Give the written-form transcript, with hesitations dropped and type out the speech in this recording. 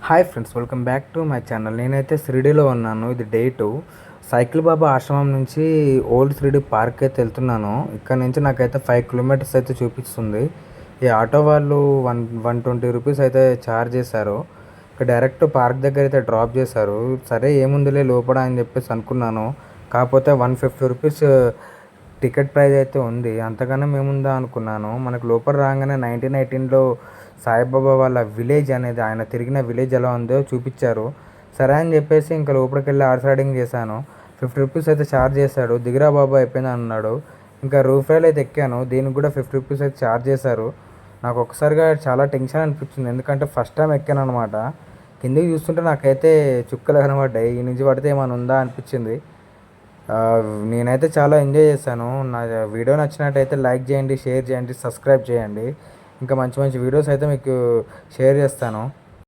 Hi friends, welcome back to my channel. నేనైతే షిరిడీలో ఉన్నాను. ఇది డే 2. సైకిల్ బాబా ఆశ్రమం నుంచి ఓల్డ్ షిరిడీ పార్క్ అయితే వెళ్తున్నాను. ఇక్కడ నుంచి నాకైతే 5 కిలోమీటర్స్ అయితే చూపిస్తుంది. ఈ ఆటో వాళ్ళు 120 రూపీస్ అయితే ఛార్జ్ చేశారు. ఇక్కడ డైరెక్ట్ పార్క్ దగ్గర అయితే డ్రాప్ చేశారు. సరే ఏముందిలే లోపల అని చెప్పేసి అనుకున్నాను. కాకపోతే 150 రూపీస్ టికెట్ ప్రైస్ అయితే ఉంది. అంతకన్నా ఏముందా అనుకున్నాను. మనకు లోపల రాగానే 1918లో సాయిబాబా వాళ్ళ విలేజ్ అనేది, ఆయన తిరిగిన విలేజ్ ఎలా ఉందో చూపించారు. సరే అని చెప్పేసి ఇంకా లోపలికి వెళ్ళి హార్స్ రైడింగ్ చేశాను. 50 రూపీస్ అయితే ఛార్జ్ చేశాడు. దిగిరా బాబా అయిపోయింది అన్నాడు. ఇంకా రూఫ్ రైల్ అయితే ఎక్కాను. దీనికి కూడా 50 రూపీస్ అయితే ఛార్జ్ చేశారు. నాకు ఒక్కసారిగా చాలా టెన్షన్ అనిపించింది. ఎందుకంటే ఫస్ట్ టైం ఎక్కాను అనమాట. కిందికి చూస్తుంటే నాకైతే చుక్కలు కనబడ్డాయి. ఈ నుంచి పడితే ఏమైనా ఉందా అనిపించింది. నేనైతే చాలా ఎంజాయ్ చేశాను. నా వీడియో నచ్చినట్టయితే లైక్ చేయండి, షేర్ చేయండి, సబ్స్క్రైబ్ చేయండి. ఇంకా మంచి మంచి వీడియోస్ అయితే మీకు షేర్ చేస్తాను.